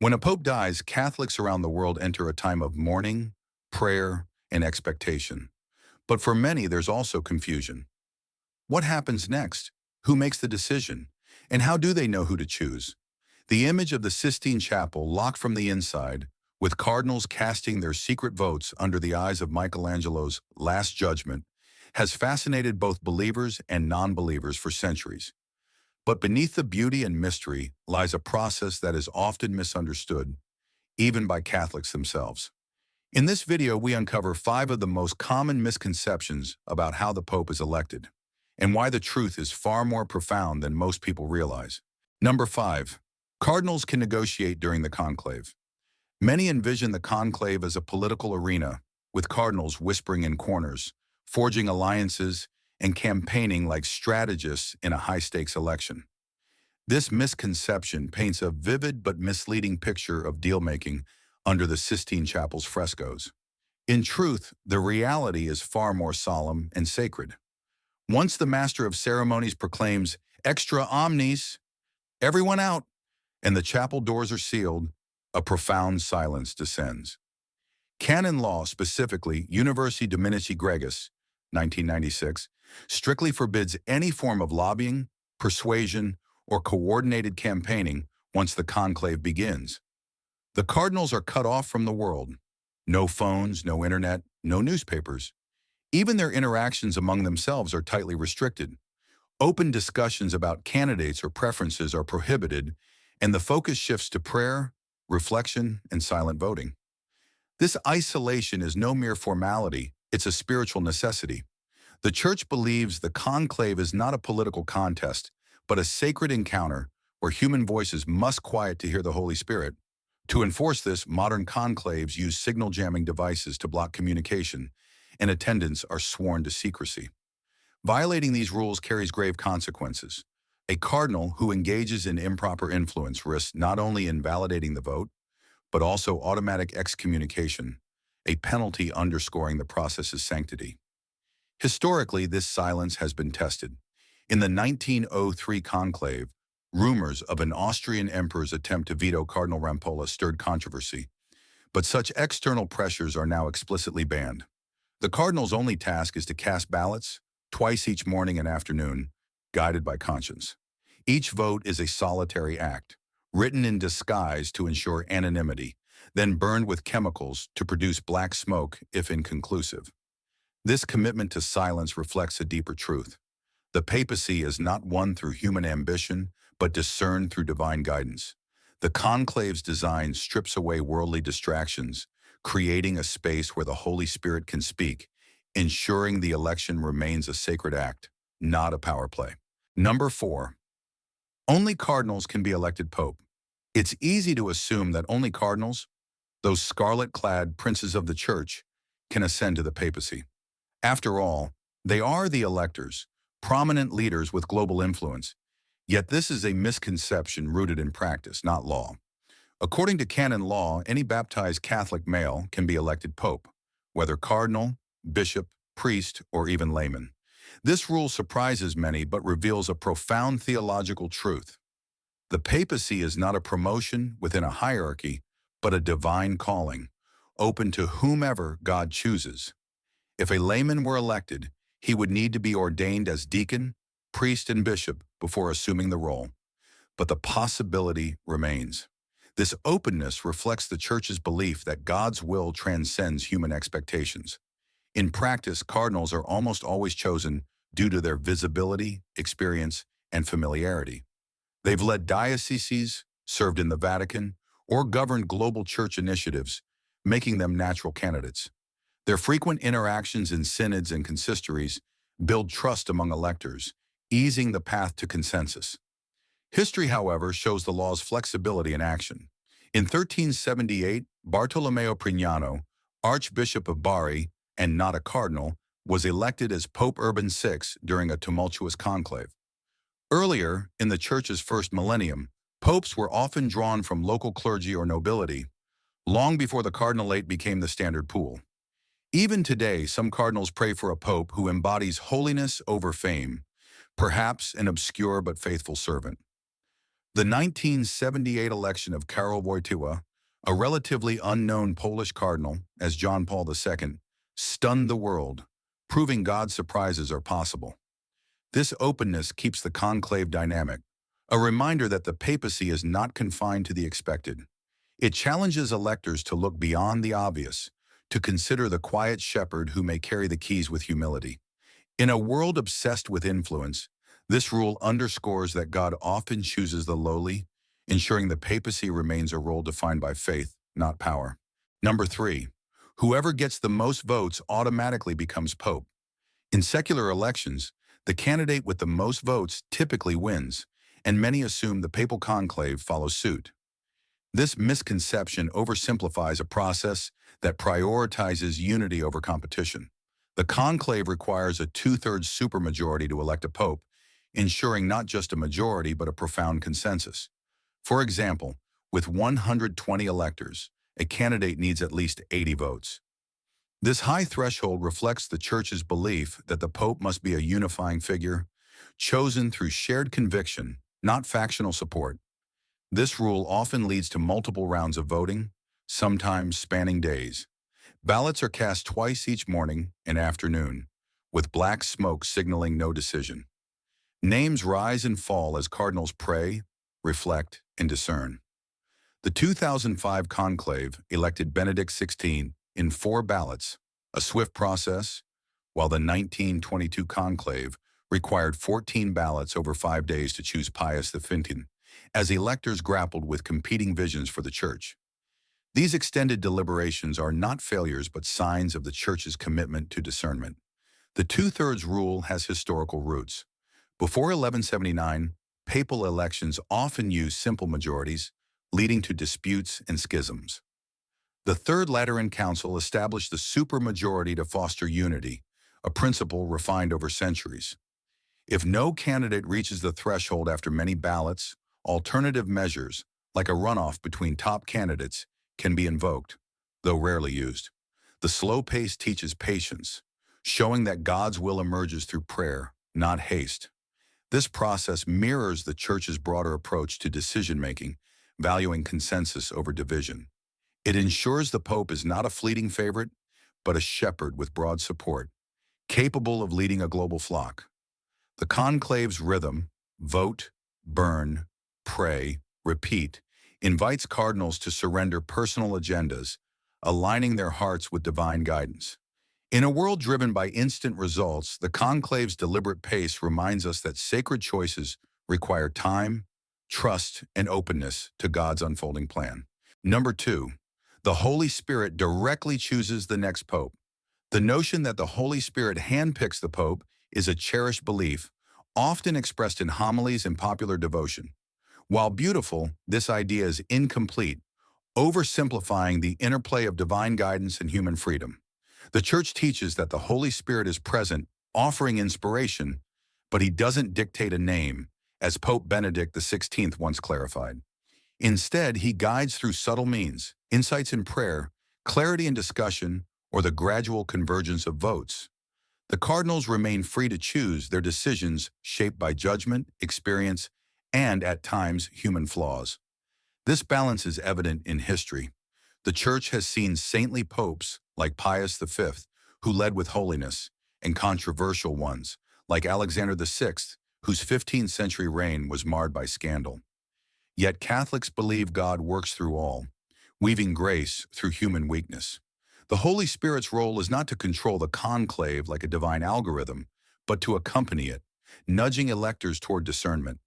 When a pope dies, Catholics around the world enter a time of mourning, prayer, and expectation. But for many, there's also confusion. What happens next? Who makes the decision? And how do they know who to choose? The image of the Sistine Chapel locked from the inside, with cardinals casting their secret votes under the eyes of Michelangelo's Last Judgment, has fascinated both believers and non-believers for centuries. But beneath the beauty and mystery lies a process that is often misunderstood, even by Catholics themselves. In this video, we uncover 5 of the most common misconceptions about how the Pope is elected, and why the truth is far more profound than most people realize. Number 5. Cardinals can negotiate during the conclave. Many envision the conclave as a political arena, with cardinals whispering in corners, forging alliances, and campaigning like strategists in a high-stakes election. This misconception paints a vivid but misleading picture of deal-making under the Sistine Chapel's frescoes. In truth, the reality is far more solemn and sacred. Once the master of ceremonies proclaims, "Extra omnes," everyone out, and the chapel doors are sealed, a profound silence descends. Canon law, specifically Universi Dominici Gregis, 1996, strictly forbids any form of lobbying, persuasion, or coordinated campaigning once the conclave begins. The cardinals are cut off from the world. No phones, no internet, no newspapers. Even their interactions among themselves are tightly restricted. Open discussions about candidates or preferences are prohibited, and the focus shifts to prayer, reflection, and silent voting. This isolation is no mere formality, it's a spiritual necessity. The Church believes the conclave is not a political contest, but a sacred encounter where human voices must quiet to hear the Holy Spirit. To enforce this, modern conclaves use signal jamming devices to block communication, and attendants are sworn to secrecy. Violating these rules carries grave consequences. A cardinal who engages in improper influence risks not only invalidating the vote, but also automatic excommunication, a penalty underscoring the process's sanctity. Historically, this silence has been tested. In the 1903 conclave, rumors of an Austrian emperor's attempt to veto Cardinal Rampolla stirred controversy, but such external pressures are now explicitly banned. The cardinal's only task is to cast ballots, twice each morning and afternoon, guided by conscience. Each vote is a solitary act, written in disguise to ensure anonymity, then burned with chemicals to produce black smoke if inconclusive. This commitment to silence reflects a deeper truth. The papacy is not won through human ambition, but discerned through divine guidance. The conclave's design strips away worldly distractions, creating a space where the Holy Spirit can speak, ensuring the election remains a sacred act, not a power play. Number 4. Only cardinals can be elected pope. It's easy to assume that only cardinals, those scarlet-clad princes of the Church, can ascend to the papacy. After all, they are the electors, prominent leaders with global influence. Yet this is a misconception rooted in practice, not law. According to canon law, any baptized Catholic male can be elected pope, whether cardinal, bishop, priest, or even layman. This rule surprises many but reveals a profound theological truth. The papacy is not a promotion within a hierarchy, but a divine calling, open to whomever God chooses. If a layman were elected, he would need to be ordained as deacon, priest, and bishop before assuming the role. But the possibility remains. This openness reflects the Church's belief that God's will transcends human expectations. In practice, cardinals are almost always chosen due to their visibility, experience, and familiarity. They've led dioceses, served in the Vatican, or governed global church initiatives, making them natural candidates. Their frequent interactions in synods and consistories build trust among electors, easing the path to consensus. History, however, shows the law's flexibility in action. In 1378, Bartolomeo Prignano, Archbishop of Bari and not a cardinal, was elected as Pope Urban VI during a tumultuous conclave. Earlier, in the Church's first millennium, popes were often drawn from local clergy or nobility, long before the cardinalate became the standard pool. Even today, some cardinals pray for a pope who embodies holiness over fame, perhaps an obscure but faithful servant. The 1978 election of Karol Wojtyła, a relatively unknown Polish cardinal as John Paul II, stunned the world, proving God's surprises are possible. This openness keeps the conclave dynamic, a reminder that the papacy is not confined to the expected. It challenges electors to look beyond the obvious, to consider the quiet shepherd who may carry the keys with humility. In a world obsessed with influence, this rule underscores that God often chooses the lowly, ensuring the papacy remains a role defined by faith, not power. Number 3. Whoever gets the most votes automatically becomes pope. In secular elections, the candidate with the most votes typically wins, and many assume the papal conclave follows suit. This misconception oversimplifies a process that prioritizes unity over competition. The conclave requires a two-thirds supermajority to elect a pope, ensuring not just a majority but a profound consensus. For example, with 120 electors, a candidate needs at least 80 votes. This high threshold reflects the Church's belief that the Pope must be a unifying figure, chosen through shared conviction, not factional support. This rule often leads to multiple rounds of voting, sometimes spanning days. Ballots are cast twice each morning and afternoon, with black smoke signaling no decision. Names rise and fall as cardinals pray, reflect, and discern. The 2005 conclave elected Benedict XVI in 4 ballots, a swift process, while the 1922 conclave required 14 ballots over 5 days to choose Pius V, as electors grappled with competing visions for the Church. These extended deliberations are not failures but signs of the Church's commitment to discernment. The two-thirds rule has historical roots. Before 1179, papal elections often used simple majorities, leading to disputes and schisms. The Third Lateran Council established the supermajority to foster unity, a principle refined over centuries. If no candidate reaches the threshold after many ballots, alternative measures, like a runoff between top candidates, can be invoked, though rarely used. The slow pace teaches patience, showing that God's will emerges through prayer, not haste. This process mirrors the Church's broader approach to decision-making, valuing consensus over division. It ensures the Pope is not a fleeting favorite, but a shepherd with broad support, capable of leading a global flock. The conclave's rhythm, vote, burn, pray, repeat, invites cardinals to surrender personal agendas, aligning their hearts with divine guidance. In a world driven by instant results, the conclave's deliberate pace reminds us that sacred choices require time, trust, and openness to God's unfolding plan. Number 2. The Holy Spirit directly chooses the next pope. The notion that the Holy Spirit handpicks the pope is a cherished belief, often expressed in homilies and popular devotion. While beautiful, this idea is incomplete, oversimplifying the interplay of divine guidance and human freedom. The Church teaches that the Holy Spirit is present, offering inspiration, but he doesn't dictate a name, as Pope Benedict XVI once clarified. Instead, he guides through subtle means, insights in prayer, clarity in discussion, or the gradual convergence of votes. The cardinals remain free to choose, their decisions shaped by judgment, experience, and, at times, human flaws. This balance is evident in history. The Church has seen saintly popes, like Pius V, who led with holiness, and controversial ones, like Alexander VI, whose 15th century reign was marred by scandal. Yet Catholics believe God works through all, weaving grace through human weakness. The Holy Spirit's role is not to control the conclave like a divine algorithm, but to accompany it, nudging electors toward discernment.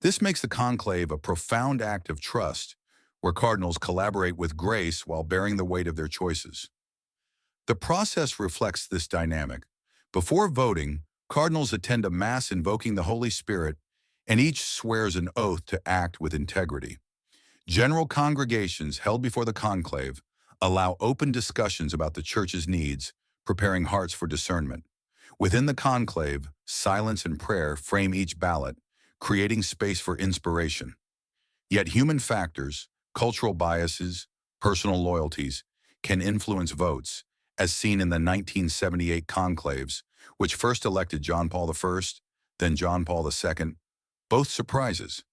This makes the conclave a profound act of trust, where cardinals collaborate with grace while bearing the weight of their choices. The process reflects this dynamic. Before voting, cardinals attend a Mass invoking the Holy Spirit, and each swears an oath to act with integrity. General congregations held before the conclave allow open discussions about the Church's needs, preparing hearts for discernment. Within the conclave, silence and prayer frame each ballot, creating space for inspiration. Yet human factors, cultural biases, personal loyalties, can influence votes, as seen in the 1978 conclaves, which first elected John Paul I, then John Paul II, both surprises.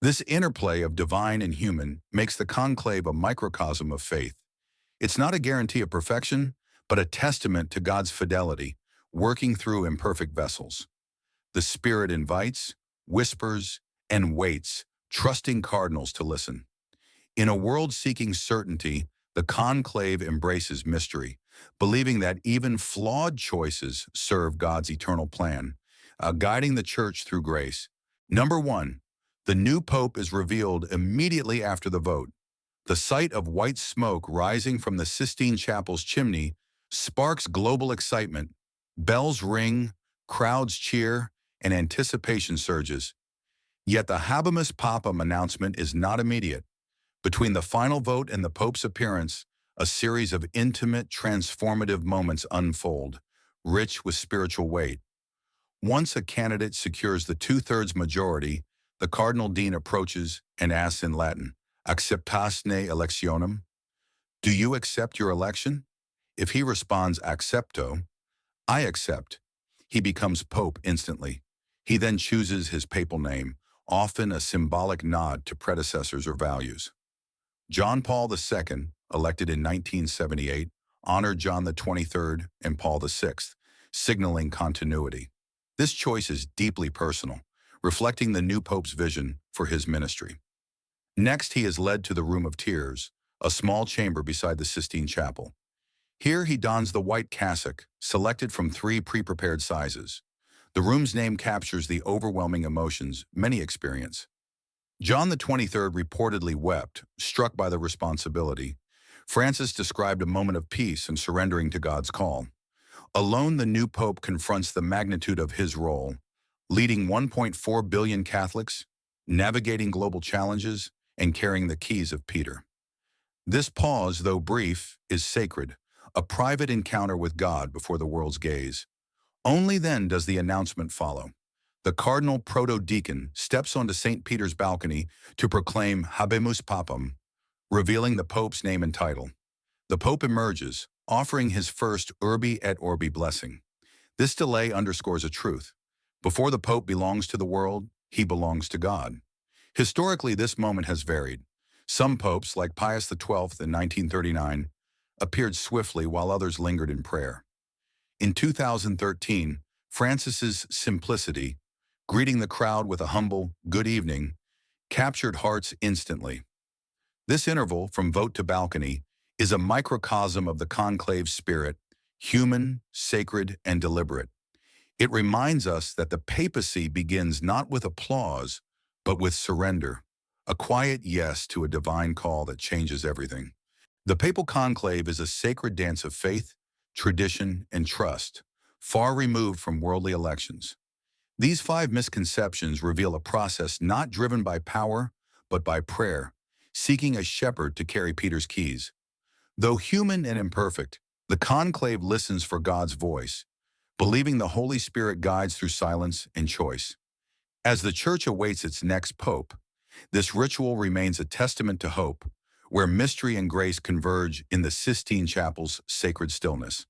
This interplay of divine and human makes the conclave a microcosm of faith. It's not a guarantee of perfection, but a testament to God's fidelity, working through imperfect vessels. The Spirit invites, whispers, and waits, trusting cardinals to listen. In a world seeking certainty, the conclave embraces mystery, believing that even flawed choices serve God's eternal plan, guiding the church through grace. Number one, the new pope is revealed immediately after the vote. The sight of white smoke rising from the Sistine Chapel's chimney sparks global excitement. Bells ring, crowds cheer, and anticipation surges. Yet the Habemus Papam announcement is not immediate. Between the final vote and the Pope's appearance, a series of intimate, transformative moments unfold, rich with spiritual weight. Once a candidate secures the two-thirds majority, the Cardinal Dean approaches and asks in Latin, "Acceptasne electionem?" Do you accept your election? If he responds, "Accepto," I accept, he becomes Pope instantly. He then chooses his papal name, often a symbolic nod to predecessors or values. John Paul II, elected in 1978, honored John the 23rd and Paul VI, signaling continuity. This choice is deeply personal, reflecting the new Pope's vision for his ministry. Next, he is led to the Room of Tears, a small chamber beside the Sistine Chapel. Here he dons the white cassock, selected from 3 pre-prepared sizes. The room's name captures the overwhelming emotions many experience. John the 23rd reportedly wept, struck by the responsibility. Francis described a moment of peace and surrendering to God's call. Alone, the new pope confronts the magnitude of his role, leading 1.4 billion Catholics, navigating global challenges, and carrying the keys of Peter. This pause, though brief, is sacred, a private encounter with God before the world's gaze. Only then does the announcement follow. The cardinal proto-deacon steps onto St. Peter's balcony to proclaim Habemus Papam, revealing the Pope's name and title. The Pope emerges, offering his first Urbi et Orbi blessing. This delay underscores a truth. Before the Pope belongs to the world, he belongs to God. Historically, this moment has varied. Some popes, like Pius XII in 1939, appeared swiftly while others lingered in prayer. In 2013, Francis's simplicity, greeting the crowd with a humble "good evening," captured hearts instantly. This interval, from vote to balcony, is a microcosm of the conclave's spirit, human, sacred, and deliberate. It reminds us that the papacy begins not with applause, but with surrender, a quiet yes to a divine call that changes everything. The papal conclave is a sacred dance of faith, tradition, and trust, far removed from worldly elections. These 5 misconceptions reveal a process not driven by power, but by prayer, seeking a shepherd to carry Peter's keys. Though human and imperfect, the conclave listens for God's voice, believing the Holy Spirit guides through silence and choice. As the Church awaits its next pope, this ritual remains a testament to hope, where mystery and grace converge in the Sistine Chapel's sacred stillness.